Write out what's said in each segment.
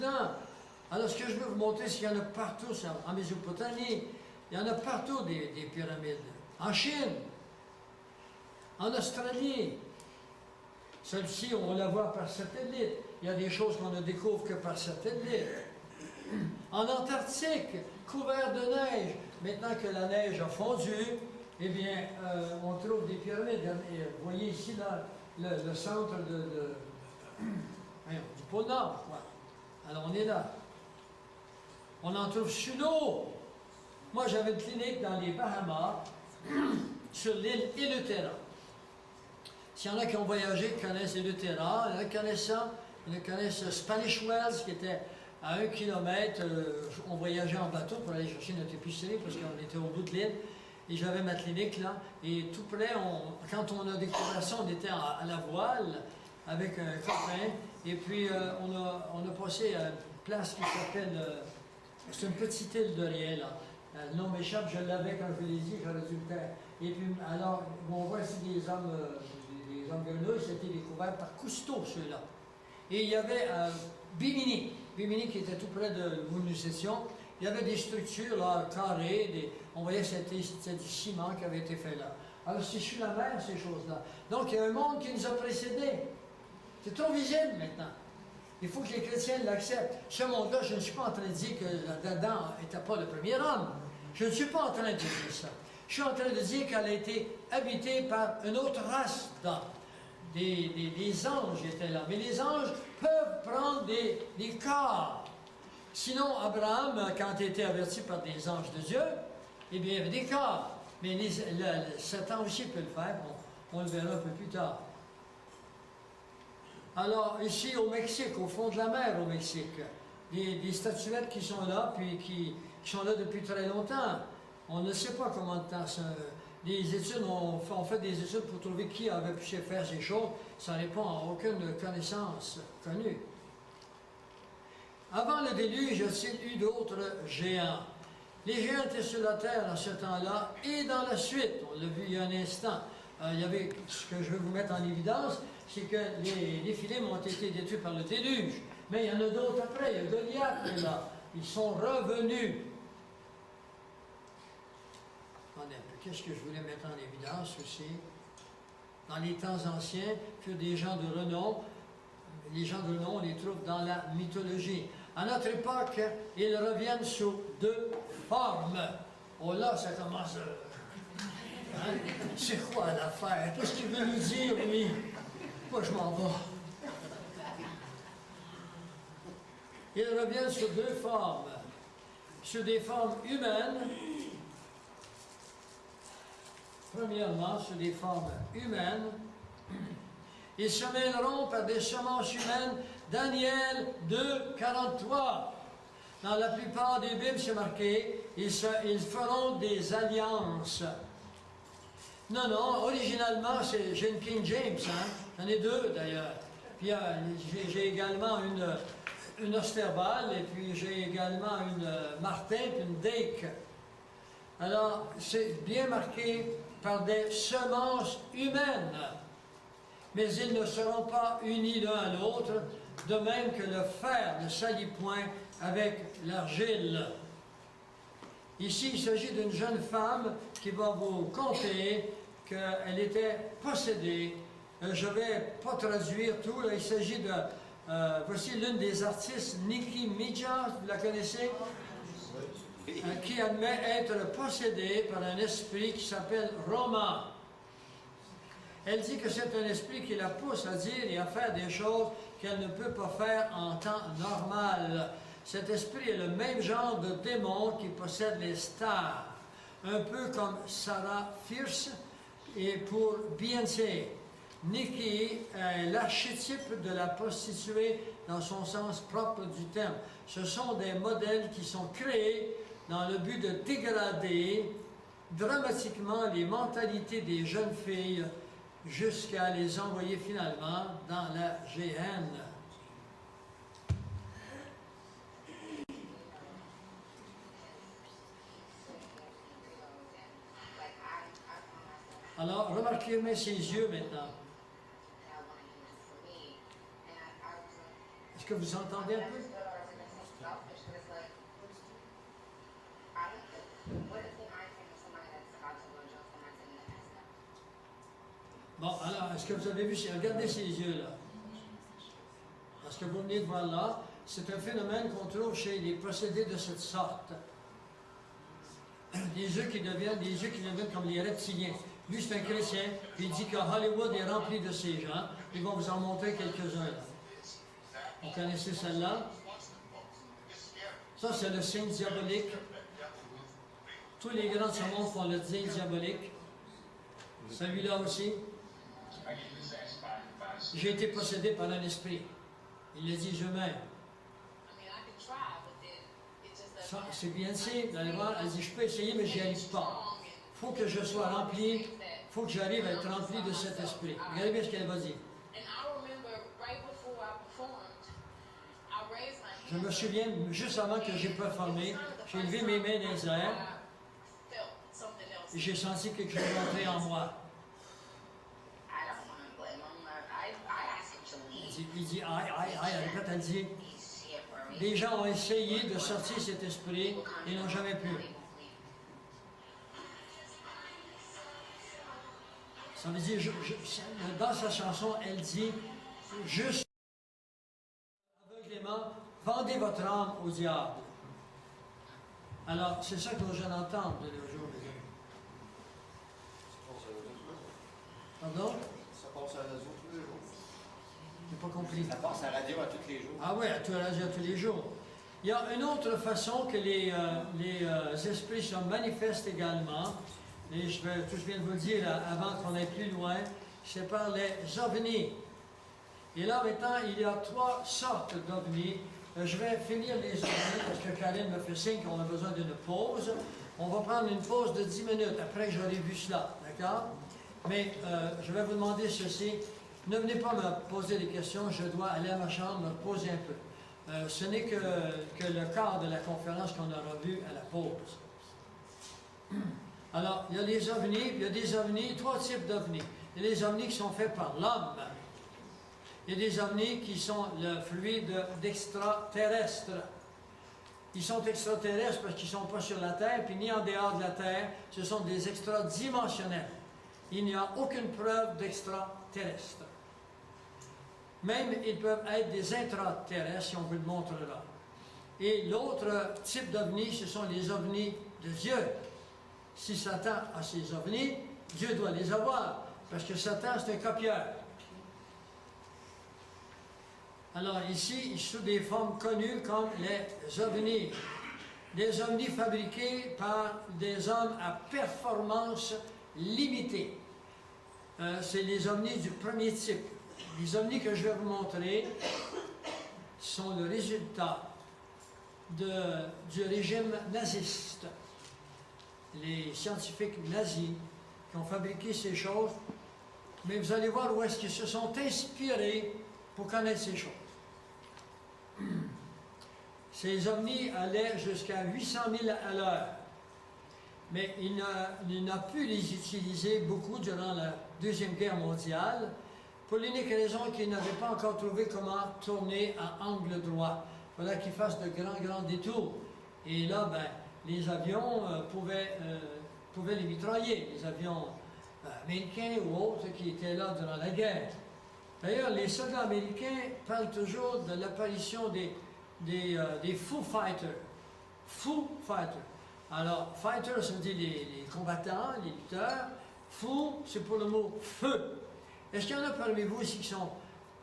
Soudan. Alors, ce que je veux vous montrer, c'est qu'il y en a partout en Mésopotamie. Il y en a partout des pyramides. En Chine, en Australie. Celle-ci, on la voit par satellite. Il y a des choses qu'on ne découvre que par satellite. En Antarctique, couvert de neige. Maintenant que la neige a fondu, eh bien, on trouve des pyramides. Et vous voyez ici là, le centre du pôle Nord, quoi. Alors, on est là. On en trouve sur l'eau. Moi, j'avais une clinique dans les Bahamas, sur l'île Eleuthera. S'il y en a qui ont voyagé, qui connaissent Eleuthera, il y en a qui connaissent ça. Il y en a qui connaissent Spanish Wells, qui était à 1 kilomètre. On voyageait en bateau pour aller chercher notre épicerie, parce qu'on était au bout de l'île. Et j'avais ma clinique là. Et tout près, quand on a découvert ça, on était à la voile avec un copain. Et puis, on a passé à une place qui s'appelle... c'est une petite île de rien, là. Le nom m'échappe, je l'avais quand je l'ai dit, j'aurais dû le taire. Et puis, alors, on voit ici des hommes grenouilles, c'était découvert par Cousteau, ceux-là. Et il y avait Bimini qui était tout près de Moussetion. Il y avait des structures, là, carrées, on voyait que c'était du ciment qui avait été fait là. Alors, c'est sur la mer, ces choses-là. Donc, il y a un monde qui nous a précédés. C'est trop visible, maintenant. Il faut que les chrétiens l'acceptent. Ce monde-là, je ne suis pas en train de dire que Adam n'était pas le premier homme. Je ne suis pas en train de dire ça. Je suis en train de dire qu'elle a été habitée par une autre race d'hommes. Des anges étaient là. Mais les anges peuvent prendre des corps. Sinon, Abraham, quand il a été averti par des anges de Dieu, eh bien, il y avait des corps. Mais Satan aussi peut le faire. On le verra un peu plus tard. Alors, ici au Mexique, au fond de la mer au Mexique, des statuettes qui sont là, puis qui sont là depuis très longtemps. On ne sait pas comment de temps ça... Les études, on fait des études pour trouver qui avait pu faire ces choses. Ça répond à aucune connaissance connue. Avant le déluge, y a-t-il eu d'autres géants? Les géants étaient sur la terre en ce temps-là et dans la suite. On l'a vu il y a un instant. Il y avait, ce que je veux vous mettre en évidence, c'est que les Philem ont été détruits par le déluge. Mais il y en a d'autres après. Il y a Goliath qui est là. Ils sont revenus. Attendez un peu. Qu'est-ce que je voulais mettre en évidence aussi? Dans les temps anciens, furent des gens de renom. Les gens de renom, on les trouve dans la mythologie. À notre époque, ils reviennent sous deux formes. Oh là, ça commence... Hein? C'est quoi l'affaire? Qu'est-ce qu'il veut nous dire, lui? Moi, je m'en vais. Ils reviennent sur deux formes. Sur des formes humaines. Premièrement, sur des formes humaines. Ils se mèneront par des semences humaines. Daniel 2, 43. Dans la plupart des Bibles, c'est marqué, ils feront des alliances. Non, originalement, j'ai une King James, hein? J'en ai deux d'ailleurs. Puis j'ai également une Osterbal, et puis j'ai également une Martin, puis une Dake. Alors, c'est bien marqué par des semences humaines. Mais ils ne seront pas unis l'un à l'autre, de même que le fer ne s'allie point avec l'argile. Ici, il s'agit d'une jeune femme qui va vous conter qu'elle était possédée. Je ne vais pas traduire tout, là, il s'agit de... voici l'une des artistes, Nicki Minaj, vous la connaissez? Qui admet être possédée par un esprit qui s'appelle Roma. Elle dit que c'est un esprit qui la pousse à dire et à faire des choses qu'elle ne peut pas faire en temps normal. Cet esprit est le même genre de démon qui possède les stars, un peu comme Sarah Fierce et pour Beyoncé. Nicki est l'archétype de la prostituée dans son sens propre du terme. Ce sont des modèles qui sont créés dans le but de dégrader dramatiquement les mentalités des jeunes filles jusqu'à les envoyer finalement dans la géhenne. Alors, remarquez ses yeux maintenant. Est-ce que vous entendez un peu? est-ce que vous avez vu, regardez ces yeux-là. Parce que vous venez de voir là, c'est un phénomène qu'on trouve chez les possédés de cette sorte. Des yeux qui deviennent comme les reptiliens. Lui, c'est un chrétien, puis il dit que Hollywood est rempli de ces gens. Ils vont vous en montrer quelques-uns là. Vous connaissez celle-là? Ça, c'est le signe diabolique. Tous les grands de ce monde font le signe diabolique. Celui-là aussi. J'ai été possédé par un esprit. Il a dit, je m'aime. C'est bien dit, vous allez voir, elle dit, je peux essayer, mais je n'y arrive pas. Il faut que je sois rempli, il faut que j'arrive à être rempli de cet esprit. Regardez bien ce qu'elle va dire. Je me souviens, juste avant que j'ai performé, j'ai levé mes mains dans les airs et j'ai senti quelque chose entrer en moi. Il dit, elle répète, elle dit, les gens ont essayé de sortir cet esprit et n'ont jamais pu. Ça veut dire, dans sa chanson, elle dit, juste aveuglément, vendez votre âme au diable. Alors, c'est ça que nos jeunes entendent de nos jours, les amis. Pardon? Ça passe à la radio tous les jours. J'ai pas compris. Ça passe à la radio à tous les jours. Ah oui, à la radio à tous les jours. Il y a une autre façon que les esprits se manifestent également. Et je viens de vous le dire avant qu'on aille plus loin, c'est par les ovnis. Et là maintenant, il y a 3 sortes d'ovnis. Je vais finir les ovnis parce que Karine me fait signe qu'on a besoin d'une pause. On va prendre une pause de 10 minutes après que j'aurai vu cela, d'accord? Mais je vais vous demander ceci. Ne venez pas me poser des questions, je dois aller à ma chambre me poser un peu. Ce n'est que le quart de la conférence qu'on aura vu à la pause. Alors, il y a les ovnis, il y a des ovnis, 3 types d'ovnis. Il y a des ovnis qui sont faits par l'homme. Il y a des ovnis qui sont le fluide d'extraterrestres. Ils sont extraterrestres parce qu'ils ne sont pas sur la Terre, puis ni en dehors de la Terre. Ce sont des extradimensionnels. Il n'y a aucune preuve d'extraterrestre. Même, ils peuvent être des intraterrestres, si on vous le montre là. Et l'autre type d'ovnis, ce sont les ovnis de Dieu. Si Satan a ses ovnis, Dieu doit les avoir, parce que Satan, c'est un copieur. Alors ici, sous des formes connues comme les ovnis. Des ovnis fabriqués par des hommes à performance limitée. C'est les ovnis du premier type. Les ovnis que je vais vous montrer sont le résultat du régime naziste. Les scientifiques nazis qui ont fabriqué ces choses, mais vous allez voir où est-ce qu'ils se sont inspirés pour connaître ces choses. Ces ovnis allaient jusqu'à 800 000 à l'heure, mais il n'a pu les utiliser beaucoup durant la Deuxième Guerre mondiale, pour l'unique raison qu'il n'avait pas encore trouvé comment tourner à angle droit. Il fallait qu'il fasse de grands détours. Et là, ben, les avions pouvaient les mitrailler, les avions américains ou autres qui étaient là durant la guerre. D'ailleurs, les soldats américains parlent toujours de l'apparition des Foo Fighters. Foo Fighters. Alors, fighters, ça veut dire les combattants, les lutteurs. Foo, c'est pour le mot feu. Est-ce qu'il y en a parmi vous ici qui sont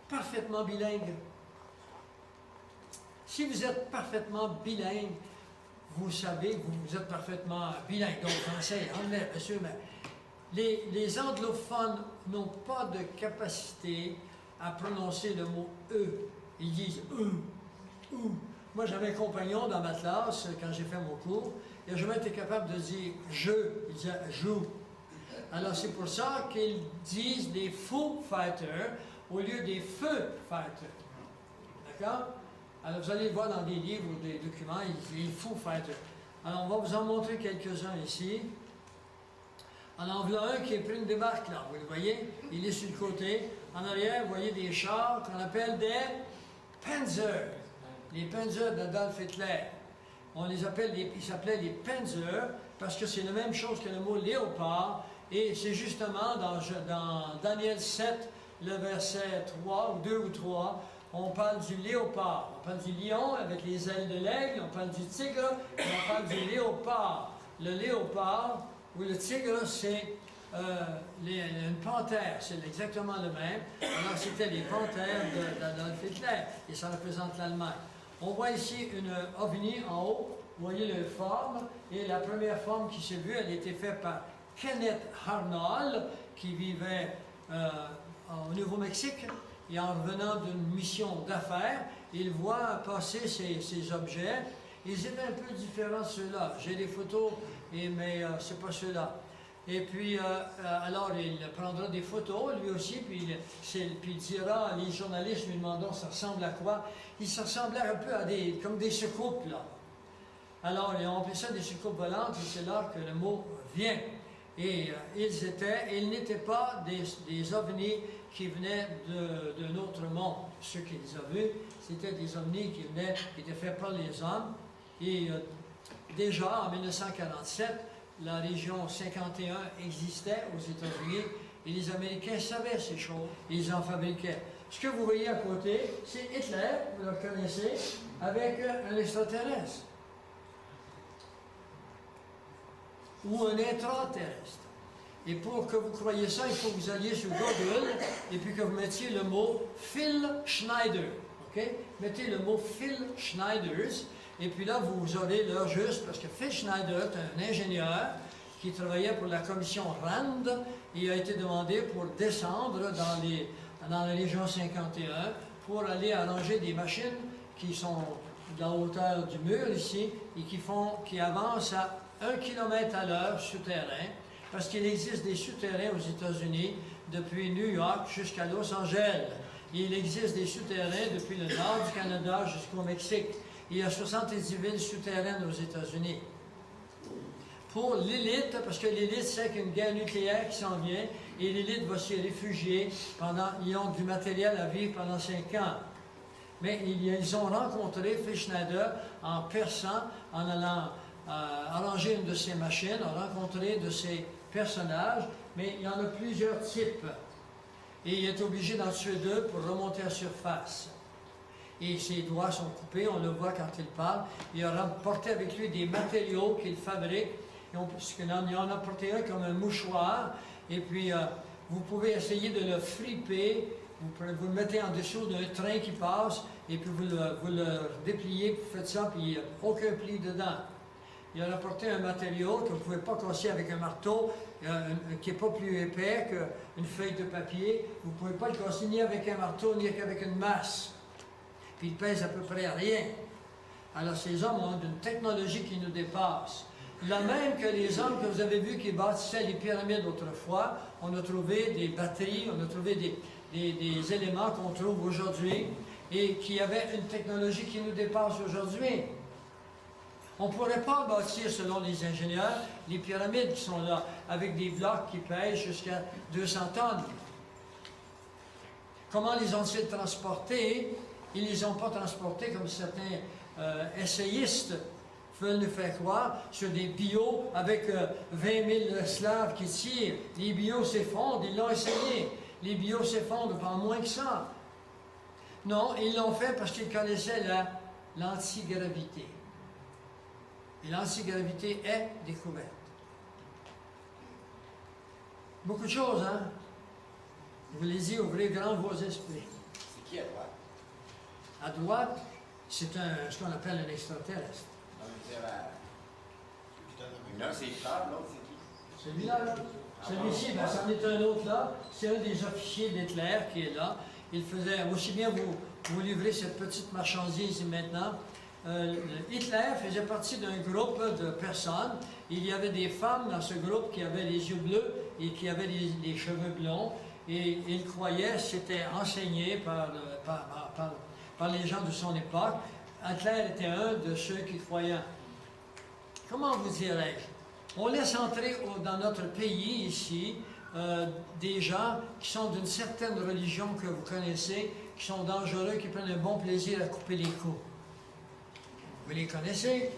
parfaitement bilingues? Si vous êtes parfaitement bilingue, vous savez que vous êtes parfaitement bilingue, donc français, anglais, bien sûr, mais les anglophones n'ont pas de capacité à prononcer le mot « e ». Ils disent « ou ». Moi, j'avais un compagnon dans ma classe, quand j'ai fait mon cours, et je été capable de dire « je », il disait « joue ». Alors, c'est pour ça qu'ils disent des Foo Fighters au lieu des Feu Fighters. D'accord? Alors, vous allez le voir dans des livres ou des documents, ils disent Foo Fighters. Alors, on va vous en montrer quelques-uns ici. Alors, voilà un qui est pris une débarque là, vous le voyez? Il est sur le côté. En arrière, vous voyez des chars qu'on appelle des Panzer. Les Panzer d'Adolf Hitler. On les appelle, ils s'appelaient les Panzer parce que c'est la même chose que le mot léopard. Et c'est justement dans Daniel 7, le verset 3, ou 2 ou 3, on parle du léopard. On parle du lion avec les ailes de l'aigle, on parle du tigre, et on parle du léopard. Le léopard ou le tigre, c'est une panthère, c'est exactement le même. Alors c'était les panthères d'Adolf Hitler, et ça représente l'Allemagne. On voit ici une ovni en haut, vous voyez le forme, et la première forme qui s'est vue, elle a été faite par Kenneth Arnold, qui vivait au Nouveau-Mexique, et en revenant d'une mission d'affaires, il voit passer ces objets. Ils étaient un peu différents ceux-là. J'ai des photos, mais ce n'est pas ceux-là. Et puis, alors, il prendra des photos, lui aussi, puis il dira, les journalistes lui demanderont, ça ressemble à quoi? Il ressemblait un peu à comme des soucoupes, là. Alors, on appelait ça des soucoupes volantes, et c'est là que le mot vient. Et ils n'étaient pas des ovnis qui venaient d'un autre monde. Ceux qu'ils ont vus, c'était des ovnis qui étaient faits par les hommes. Et déjà, en 1947, la région 51 existait aux États-Unis et les Américains savaient ces choses. Ils en fabriquaient. Ce que vous voyez à côté, c'est Hitler, vous le connaissez, avec un extraterrestre. Ou un intraterrestre. Et pour que vous croyiez ça, il faut que vous alliez sur Google et puis que vous mettiez le mot Phil Schneider. Okay? Mettez le mot Phil Schneiders et puis là, vous aurez l'heure juste parce que Phil Schneider est un ingénieur qui travaillait pour la commission RAND et il a été demandé pour descendre dans la région 51 pour aller arranger des machines qui sont de la hauteur du mur ici et qui avancent à 1 km à l'heure souterrain, parce qu'il existe des souterrains aux États-Unis depuis New York jusqu'à Los Angeles. Et il existe des souterrains depuis le nord du Canada jusqu'au Mexique. Il y a 70 villes souterraines aux États-Unis. Pour l'élite, parce que l'élite sait qu'il y a une guerre nucléaire qui s'en vient, et l'élite va s'y réfugier ils ont du matériel à vivre pendant 5 ans. Mais ils ont rencontré Phil Schneider en perçant, en allant arranger une de ces machines, en rencontrer de ces personnages, mais il y en a plusieurs types. Et il est obligé d'en tuer 2 pour remonter à surface. Et ses doigts sont coupés, on le voit quand il parle. Il a rapporté avec lui des matériaux qu'il fabrique. Il en a porté un comme un mouchoir. Et puis, vous pouvez essayer de le friper. Vous le mettez en dessous d'un train qui passe. Et puis, vous le dépliez, vous faites ça, puis il n'y a aucun pli dedans. Il a rapporté un matériau que vous ne pouvez pas casser avec un marteau, qui n'est pas plus épais qu'une feuille de papier. Vous ne pouvez pas le casser ni avec un marteau, ni avec une masse. Puis il pèse à peu près rien. Alors ces hommes ont une technologie qui nous dépasse. La même que les hommes que vous avez vus qui bâtissaient les pyramides autrefois, on a trouvé des batteries, on a trouvé des éléments qu'on trouve aujourd'hui et qui avaient une technologie qui nous dépasse aujourd'hui. On ne pourrait pas bâtir, selon les ingénieurs, les pyramides qui sont là, avec des blocs qui pèsent jusqu'à 200 tonnes. Comment les ont-ils transportés? Ils ne les ont pas transportés comme certains essayistes veulent nous faire croire, sur des billots avec 20 000 slaves qui tirent. Les billots s'effondrent, ils l'ont essayé. Les billots s'effondrent pas moins que ça. Non, ils l'ont fait parce qu'ils connaissaient l'antigravité. Et l'antigravité est découverte. Beaucoup de choses, hein? Je vous les dis, ouvrez grand vos esprits. C'est qui à droite? À droite, c'est ce qu'on appelle un extraterrestre. Non, je veux dire, l'un c'est Claude, l'autre c'est qui? Celui-là, là. Celui-ci, ben, c'en est un autre là. C'est un des officiers d'Hitler qui est là. Il faisait, aussi bien vous livrer cette petite marchandise maintenant. Hitler faisait partie d'un groupe de personnes. Il y avait des femmes dans ce groupe qui avaient les yeux bleus et qui avaient les cheveux blonds. Et il croyait, c'était enseigné par les gens de son époque. Hitler était un de ceux qui croyaient. Comment vous dirais-je? On laisse entrer dans notre pays ici des gens qui sont d'une certaine religion que vous connaissez, qui sont dangereux, qui prennent un bon plaisir à couper les coups. Vous les connaissez?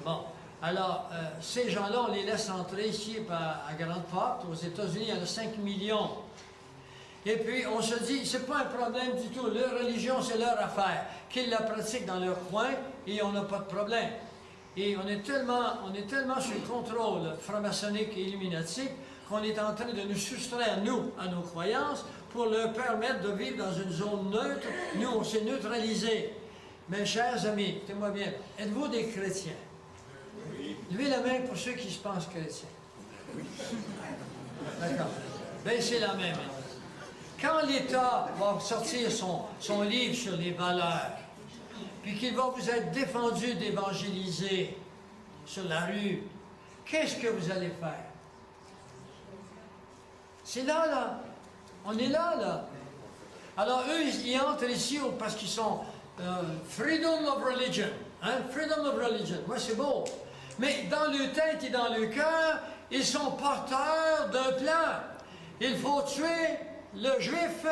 Bon. Alors, ces gens-là, on les laisse entrer ici à Grande Porte. Aux États-Unis, il y en a 5 millions. Et puis, on se dit, c'est pas un problème du tout. Leur religion, c'est leur affaire. Qu'ils la pratiquent dans leur coin et on n'a pas de problème. Et on est tellement sous le contrôle franc-maçonnique et illuminatique qu'on est en train de nous soustraire, nous, à nos croyances pour leur permettre de vivre dans une zone neutre. Nous, on s'est neutralisés. Mes chers amis, écoutez-moi bien, êtes-vous des chrétiens? Levez la main pour ceux qui se pensent chrétiens. D'accord. Baissez la main maintenant. Quand l'État va sortir son livre sur les valeurs, puis qu'il va vous être défendu d'évangéliser sur la rue, qu'est-ce que vous allez faire? C'est là, là. On est là, là. Alors, eux, ils entrent ici parce qu'ils sont freedom of religion. Hein? Freedom of religion. Moi, c'est beau. Mais dans leur tête et dans leur cœur, ils sont porteurs d'un plan. Il faut tuer le juif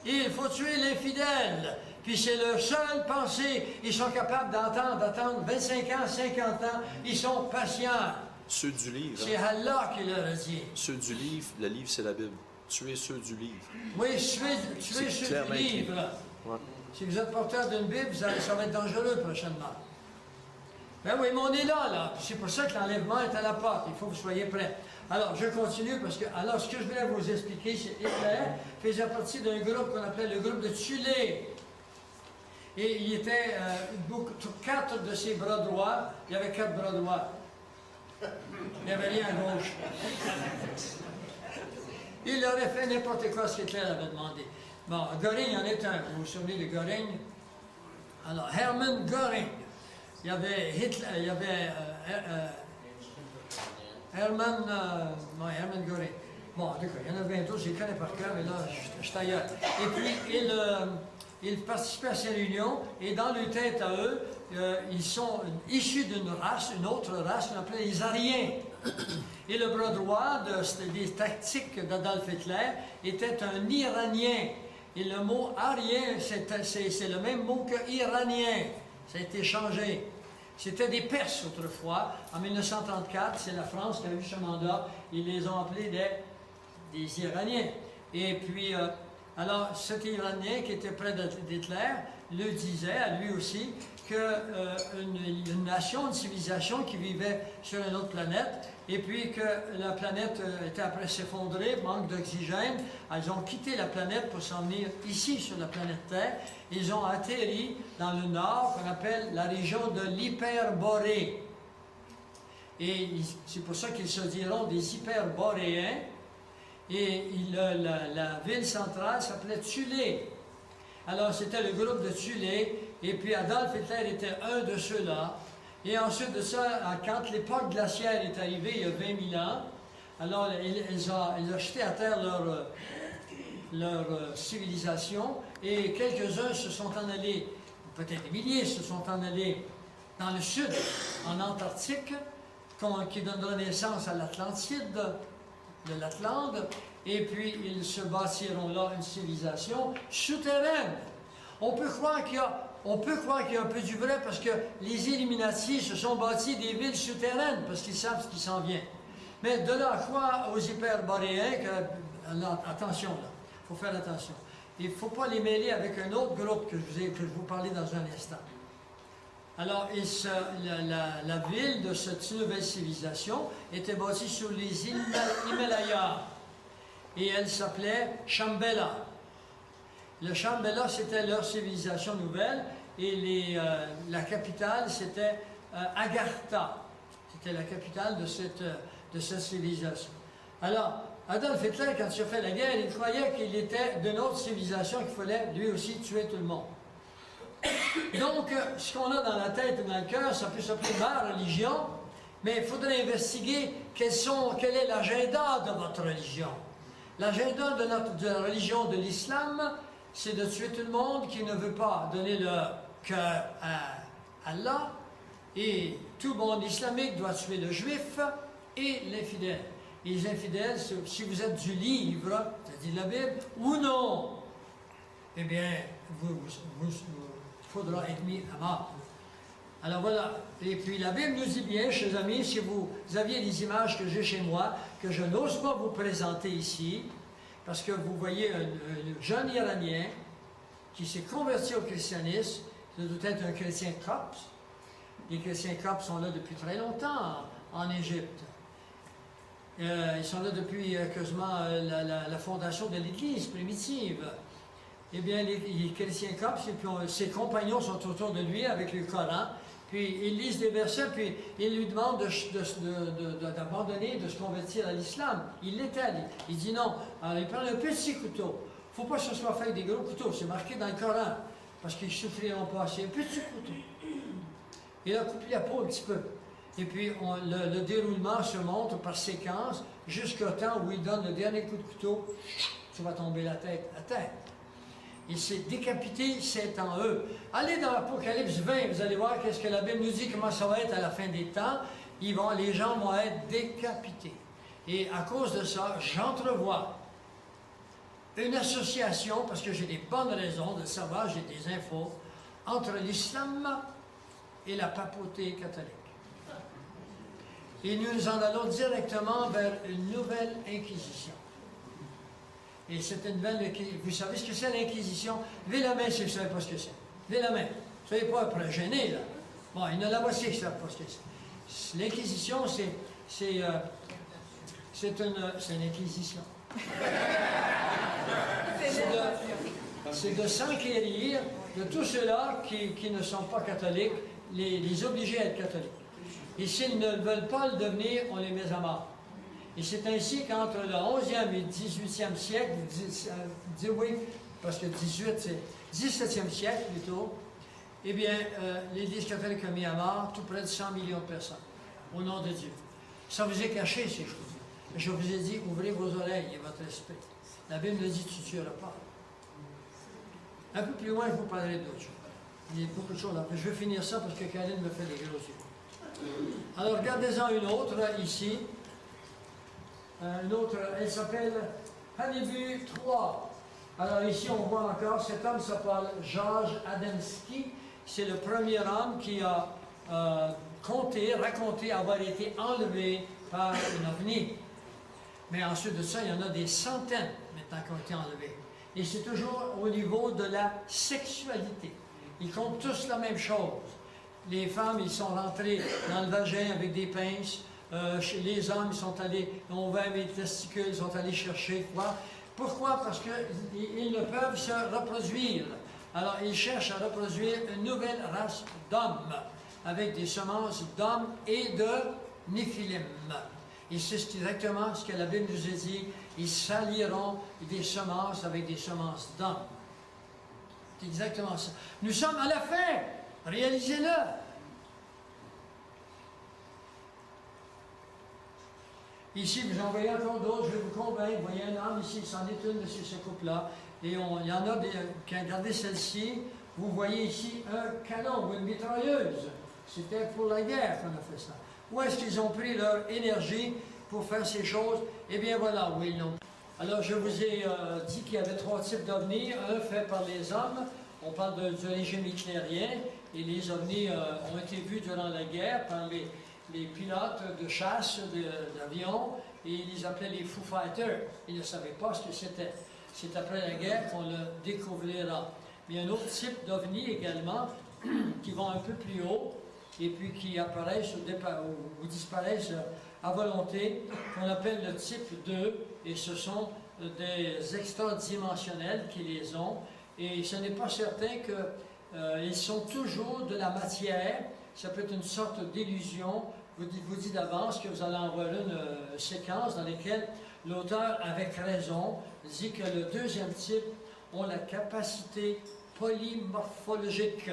et il faut tuer l'infidèle. Puis c'est leur seule pensée. Ils sont capables d'attendre 25 ans, 50 ans. Ils sont patients. Ceux du livre. C'est Allah qui leur a dit. Ceux du livre, le livre, c'est la Bible. Tuez ceux du livre. Oui, tuez ceux du livre. Ouais. Si vous êtes porteur d'une Bible, ça va être dangereux prochainement. Ben oui, mais on est là, là. C'est pour ça que l'enlèvement est à la porte. Il faut que vous soyez prêts. Alors, je continue parce que, alors, ce que je voulais vous expliquer, c'est Hitler faisait partie d'un groupe qu'on appelait le groupe de Thulé. Et il était, 4 de ses bras droits, il y avait 4 bras droits. Il n'y avait rien à gauche. Il aurait fait n'importe quoi ce qu'Hitler avait demandé. Bon, Göring en est un. Vous vous souvenez de Göring? Alors, Hermann Göring. Il y avait Hitler, il y avait Hermann Göring. Bon, d'accord, il y en a 20 autres, je les connais par cœur, mais là, je suis ailleurs. Et puis, ils participaient à ces réunions, et dans leur tête à eux, ils sont issus d'une race, une autre race, qu'on appelait les Aryens. Et le bras droit des tactiques d'Adolf Hitler était un Iranien. Et le mot Aryen, c'est le même mot que Iranien. Ça a été changé. C'était des Perses autrefois. En 1934, c'est la France qui a eu ce mandat. Ils les ont appelés des Iraniens. Et puis, alors, cet Iranien qui était près d'Hitler le disait à lui aussi qu'une nation, une civilisation qui vivait sur une autre planète, et puis que la planète était après s'effondrer, manque d'oxygène, ils ont quitté la planète pour s'en venir ici sur la planète Terre. Ils ont atterri dans le nord, qu'on appelle la région de l'Hyperborée. Et c'est pour ça qu'ils se diront des Hyperboréens. Et la ville centrale s'appelait Thulé. Alors c'était le groupe de Thulé, et puis Adolf Hitler était un de ceux-là. Et ensuite de ça, quand l'époque glaciaire est arrivée, il y a 20 000 ans, alors ils ont jeté à terre leur civilisation, et quelques-uns se sont en allés, peut-être des milliers se sont en allés dans le sud, en Antarctique, qui donnera naissance à l'Atlantide, de l'Atlante, et puis ils se bâtiront là une civilisation souterraine. On peut croire qu'il y a un peu du vrai parce que les Illuminati se sont bâtis des villes souterraines parce qu'ils savent ce qui s'en vient. Mais de là à croire aux Hyperboréens, attention là, il faut faire attention. Il ne faut pas les mêler avec un autre groupe que je vous parlais dans un instant. Alors, la ville de cette nouvelle civilisation était bâtie sur les Himalayas et elle s'appelait Shambhala. Le Shambhala, c'était leur civilisation nouvelle et la capitale, c'était Agartha. C'était la capitale de cette civilisation. Alors, Adolf Hitler, quand il a fait la guerre, il croyait qu'il était d'une autre civilisation qu'il fallait lui aussi tuer tout le monde. Donc, ce qu'on a dans la tête et dans le cœur, ça peut s'appeler ma religion, mais il faudrait investiguer quel est l'agenda de votre religion. L'agenda de la religion de l'islam, c'est de tuer tout le monde qui ne veut pas donner leur cœur à Allah, et tout monde islamique doit tuer le juif et l'infidèle. Et les infidèles, si vous êtes du livre, c'est-à-dire la Bible, ou non, eh bien, vous faudra être mis à mort. Alors voilà. Et puis la Bible nous dit bien, chers amis, si vous aviez les images que j'ai chez moi, que je n'ose pas vous présenter ici, parce que vous voyez un jeune Iranien qui s'est converti au christianisme, ça doit être un chrétien copte. Les chrétiens coptes sont là depuis très longtemps en Égypte. Ils sont là depuis quasiment la fondation de l'Église primitive. Eh bien, les chrétiens coptes, et puis ses compagnons sont autour de lui avec le Coran, puis ils lisent des versets, puis ils lui demandent d'abandonner, de se convertir à l'islam. Il l'étale. Il dit non. Alors, il prend un petit couteau. Il ne faut pas que ce soit fait avec des gros couteaux. C'est marqué dans le Coran, parce qu'ils ne souffriront pas. C'est un petit couteau. Il a coupé la peau un petit peu. Et puis, le déroulement se montre par séquence jusqu'au temps où il donne le dernier coup de couteau. Tu vas tomber la tête à terre. Il s'est décapité, c'est en eux. Allez dans l'Apocalypse 20, vous allez voir qu'est-ce que la Bible nous dit, comment ça va être à la fin des temps. Les gens vont être décapités. Et à cause de ça, j'entrevois une association, parce que j'ai des bonnes raisons de savoir, j'ai des infos, entre l'islam et la papauté catholique. Et nous en allons directement vers une nouvelle inquisition. Et c'est une nouvelle inquisition. Vous savez ce que c'est l'Inquisition? Levez la main si vous ne savez pas ce que c'est. Levez la main. Ne soyez pas après gênés, là. Bon, il y en a la moitié qui ne savent pas ce que c'est. L'Inquisition, c'est une inquisition. C'est de s'enquérir de tous ceux-là qui ne sont pas catholiques, les obliger à être catholiques. Et s'ils ne veulent pas le devenir, on les met à mort. Et c'est ainsi qu'entre le 11e et le 18e siècle, oui, parce que 18, c'est 17e siècle plutôt, eh bien, l'Église catholique a mis à mort tout près de 100 millions de personnes, au nom de Dieu. Ça vous est caché, ces choses-là. Je vous ai dit, ouvrez vos oreilles et votre esprit. La Bible nous dit, tu ne tueras pas. Un peu plus loin, je vous parlerai d'autres choses. Il y a beaucoup de choses après. Je vais finir ça parce que Karine me fait des gros yeux. Alors, regardez-en une autre, ici. Une autre, elle s'appelle Hannibal 3. Alors ici, on voit encore, cet homme s'appelle Georges Adamski. C'est le premier homme qui a raconté avoir été enlevé par un ovni. Mais ensuite de ça, il y en a des centaines maintenant qui ont été enlevés. Et c'est toujours au niveau de la sexualité. Ils comptent tous la même chose. Les femmes, ils sont rentrés dans le vagin avec des pinces. Les hommes, ils sont allés, on va les testicules, ils sont allés chercher quoi. Pourquoi? Parce qu'ils ne peuvent se reproduire. Alors, ils cherchent à reproduire une nouvelle race d'hommes, avec des semences d'hommes et de Néphilim. Et c'est exactement ce que la Bible nous a dit. Ils s'allieront des semences avec des semences d'hommes. C'est exactement ça. Nous sommes à la fin. Réalisez-le. Ici, vous en voyez encore d'autres, je vais vous convaincre. Vous voyez un homme ici, c'en est une de ces couples-là. Et il y en a qui ont regardé celle-ci. Vous voyez ici un canon ou une mitrailleuse. C'était pour la guerre qu'on a fait ça. Où est-ce qu'ils ont pris leur énergie pour faire ces choses? Eh bien voilà où ils l'ont. Alors je vous ai dit qu'il y avait 3 types d'ovnis. Un fait par les hommes. On parle du régime hitlérien. Et les ovnis ont été vus durant la guerre par les pilotes de chasse d'avions, et ils les appelaient les Foo Fighters. Ils ne savaient pas ce que c'était. C'est après la guerre qu'on le découvrira. Mais il y a un autre type d'ovnis également, qui vont un peu plus haut, et puis qui apparaissent ou disparaissent à volonté, qu'on appelle le type 2, et ce sont des extradimensionnels qui les ont, et ce n'est pas certain qu'ils sont toujours de la matière. Ça peut être une sorte d'illusion. Vous dit d'avance que vous allez en voir une séquence dans laquelle l'auteur, avec raison, dit que le deuxième type ont la capacité polymorphologique,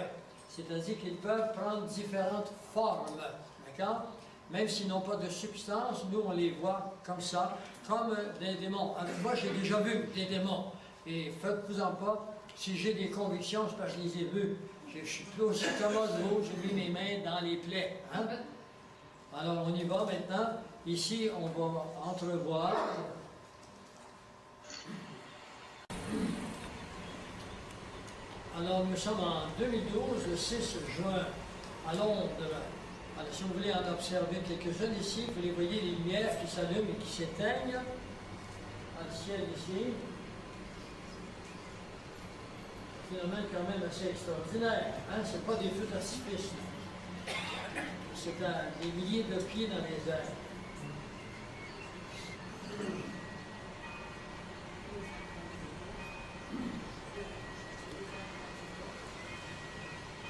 c'est-à-dire qu'ils peuvent prendre différentes formes, d'accord? Même s'ils n'ont pas de substance, nous on les voit comme ça, comme des démons. Avec moi, j'ai déjà vu des démons, et faites-vous-en pas, si j'ai des convictions, c'est parce que je les ai vus. Je suis plus aussi commode où j'ai mis mes mains dans les plaies. Hein? Alors, on y va maintenant. Ici, on va entrevoir. Alors, nous sommes en 2012, le 6 juin. à l'ombre. Alors, si vous voulez en observer quelques-unes ici, vous les voyez, les lumières qui s'allument et qui s'éteignent dans le ciel ici. Finalement, quand même assez extraordinaire. Hein? Ce n'est pas des feux d'artifice. C'est à des milliers de pieds dans les airs.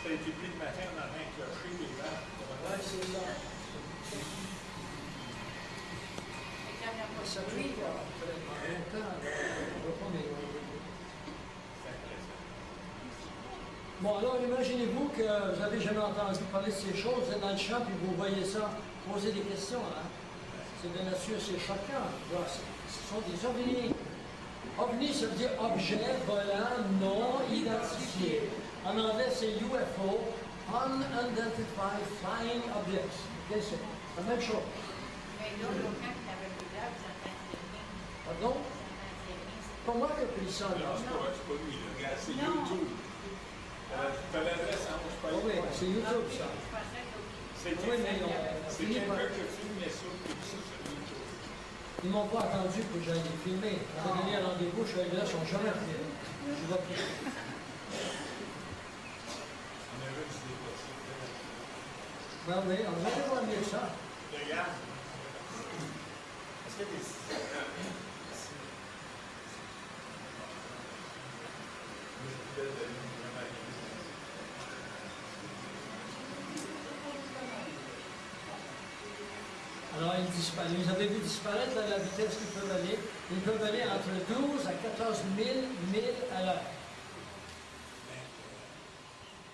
Ça a été pris le matin en allant clocher les vents. Oui, c'est ça. Ça brille, longtemps. On ne va pas Bon, alors imaginez-vous que vous n'avez jamais entendu parler de ces choses, vous êtes dans le champ et vous voyez ça, poser des questions. Hein? C'est de nature, c'est choquant. Ce sont des ovnis. OVNI, ça veut dire objet volant non identifié. En anglais, c'est UFO, Unidentified Flying Objects. Okay, c'est la même chose. Pardon? Pas moi qui ai pris ça, là. C'est pas lui, le gars, c'est YouTube. T'as l'adresse en haut, je pense. Oui, c'est YouTube, ça. C'est Oui, mais quelqu'un qui a filmé ça, tout ça sur YouTube. ils ne m'ont pas attendu pour que j'aille les filmer. On m'a donné un rendez-vous, je suis allé là, ils ne sont jamais revenus. Je vois plus. On avait dit des possibles. Ben oui, on va voir mieux ça. Regarde. Est-ce que Alors, ils disparaissent. Vous avez vu disparaître à la vitesse qu'ils peuvent aller. Ils peuvent aller entre 12 à 14 000 milles à l'heure.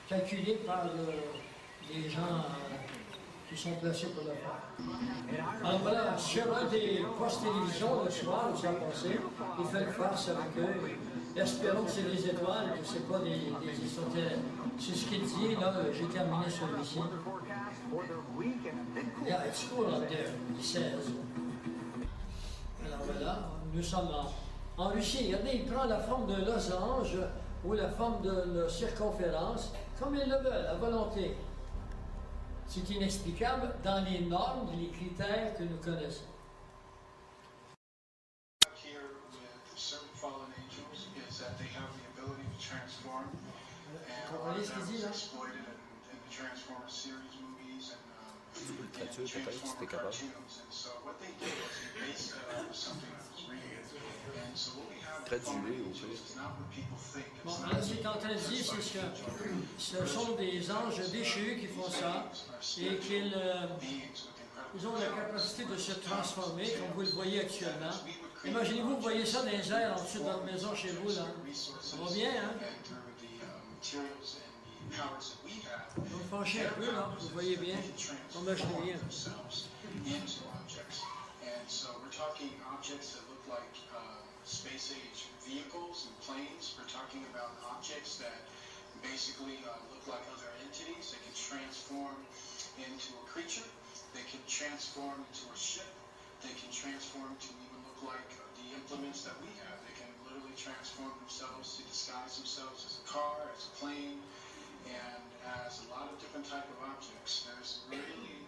Calculé par les gens qui sont placés pour le faire. Alors voilà, sur un des postes télévision le soir, où ça a passé, il fait le farce avec eux. Espérons que c'est des étoiles, que ce n'est pas des extraterrestres. C'est ce qu'il dit, là, j'ai terminé celui-ci. Yeah, it's cool out there, he says. Alors voilà, nous sommes en Russie. Regardez, il prend la forme d'un losange ou la forme d'une circonférence, comme ils le veulent, à volonté. C'est inexplicable dans les normes, les critères que nous connaissons. Here with certain fallen angels is that they have the ability to transform, and a lot of them is exploited in the Transformers series movies and Transformers cartoons. And so what they did was they based it off of something that was real. And so what we have with fallen angels is not what people think. Bon, là, ce qu'il est en train de dire, c'est que ce sont des anges déchus qui font ça et qu'ils ils ont la capacité de se transformer, comme vous le voyez actuellement. Imaginez-vous, vous voyez ça dans les airs en dessous de votre maison chez vous, là. Ça va bien, hein? Vous me fanchez un peu, là, vous voyez bien. Imaginez bien. Space age vehicles and planes. We're talking about objects that basically look like other entities. They can transform into a creature. They can transform into a ship. They can transform to even look like the implements that we have. They can literally transform themselves to disguise themselves as a car, as a plane, and as a lot of different type of objects. There's really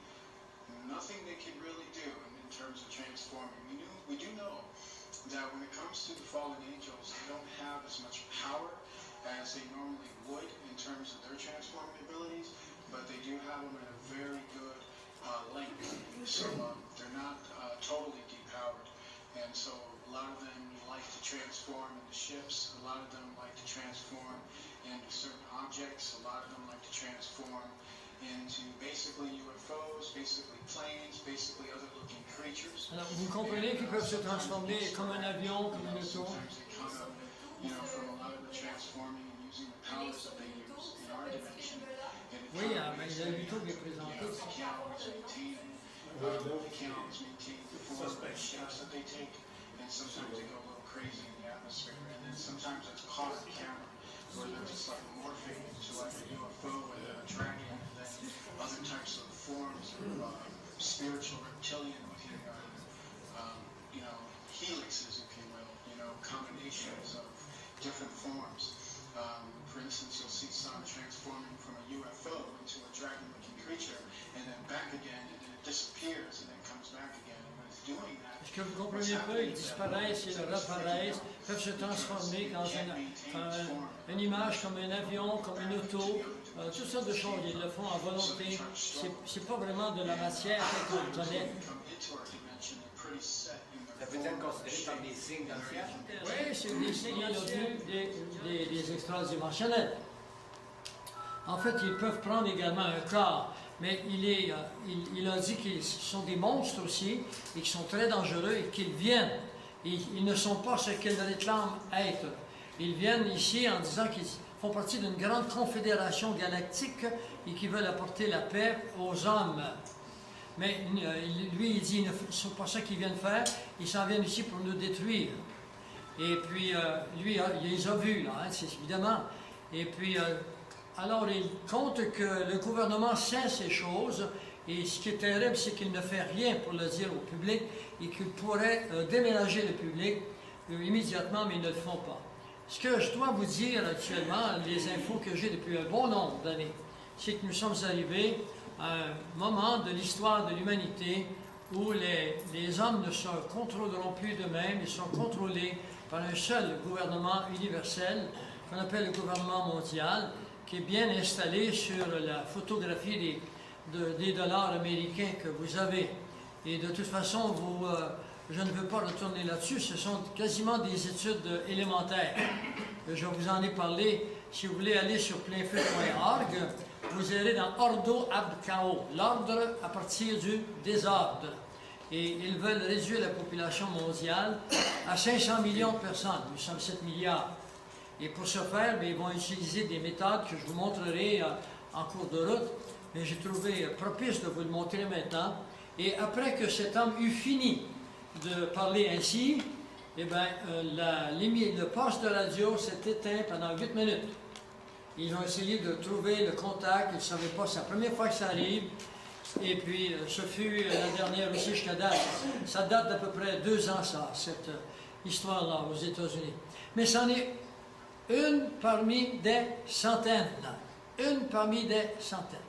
nothing they can really do in terms of transforming. We do know that when it comes to the fallen angels, they don't have as much power as they normally would in terms of their transforming abilities, but they do have them at a very good length. So they're not totally depowered. And so a lot of them like to transform into ships, a lot of them like to transform into certain objects, a lot of them like to transform into basically UFOs, basically planes, basically other looking creatures. Alors, vous comprenez qu'ils peuvent se transformer comme un avion, comme une auto. You know, from a lot of the transforming and using the powers that they use in our dimension. Oui, mais il y a YouTube qui est présenté. They can't always maintain the form of shapes that they take, and sometimes they go a little crazy in the atmosphere, and then sometimes it's caught on camera, where they're just like morphing into like a UFO and a dragon, and then other types of forms of spiritual reptilian looking, you know, helixes, if you will, you know, combinations of different forms. for instance, you'll see some transforming from a UFO into a dragon-looking creature, and then back again, and then it disappears, and then comes back again. And when it's doing that, Est-ce que vous comprenez pas? Ils disparaissent, ils réapparaissent, peuvent se transformer dans une image comme un avion, comme une auto, toutes sortes de choses. Ils le font à volonté. C'est pas vraiment de la matière qu'on connaît. Ça peut être considéré comme des signes dans le ciel. Oui, c'est des signes des extradimensionnels. En fait, ils peuvent prendre également un corps, mais il a dit qu'ils sont des monstres aussi, et qu'ils sont très dangereux, et qu'ils viennent. Ils ne sont pas ce qu'ils réclament être. Ils viennent ici en disant qu'ils font partie d'une grande confédération galactique et qu'ils veulent apporter la paix aux hommes. Mais lui, il dit, ce n'est pas ça qu'ils viennent faire, ils s'en viennent ici pour nous détruire. Et puis, lui, il les a vus, là, hein, c'est évidemment. Et puis, alors, il compte que le gouvernement sait ces choses, et ce qui est terrible, c'est qu'il ne fait rien pour le dire au public, et qu'il pourrait déménager le public immédiatement, mais ils ne le font pas. Ce que je dois vous dire actuellement, les infos que j'ai depuis un bon nombre d'années, c'est que nous sommes arrivés à un moment de l'histoire de l'humanité où les hommes ne se contrôleront plus d'eux-mêmes, ils sont contrôlés par un seul gouvernement universel, qu'on appelle le gouvernement mondial, qui est bien installé sur la photographie des dollars américains que vous avez. Et de toute façon, je ne veux pas retourner là-dessus, ce sont quasiment des études élémentaires. Je vous en ai parlé. Si vous voulez aller sur plainfeu.org, vous irez dans Ordo ab Chaos, l'ordre à partir du désordre. Et ils veulent réduire la population mondiale à 500 millions de personnes. Nous sommes 7 milliards. Et pour ce faire, ils vont utiliser des méthodes que je vous montrerai en cours de route. Mais j'ai trouvé propice de vous le montrer maintenant. Et après que cet homme eut fini de parler ainsi, eh bien, le poste de radio s'est éteint pendant 8 minutes. Ils ont essayé de trouver le contact, ils ne savaient pas, c'est la première fois que ça arrive. Et puis, ce fut la dernière aussi jusqu'à date. Ça date d'à peu près 2 ans, ça, cette histoire-là aux États-Unis. Mais c'en est une parmi des centaines. Une parmi des centaines.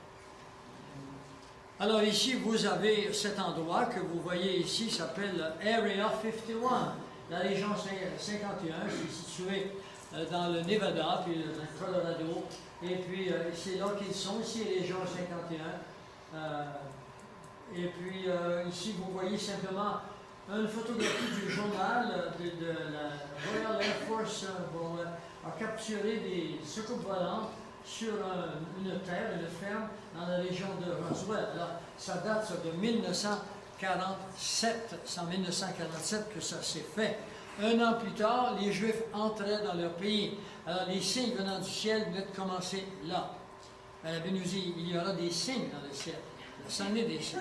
Alors ici, vous avez cet endroit que vous voyez ici, s'appelle Area 51. La région 51, c'est situé dans le Nevada, puis dans le Colorado. Et puis, c'est là qu'ils sont, ici, région 51. Et puis, ici, vous voyez simplement une photographie du journal de la Royal Air Force a capturé des soucoupes volantes sur une terre, une ferme, dans la région de Roswell. Alors, ça date de 1947. C'est en 1947 que ça s'est fait. 1 an plus tard, les Juifs entraient dans leur pays. Alors, les signes venant du ciel venaient de commencer là. La Bible nous dit, il y aura des signes dans le ciel. Ça en est des signes.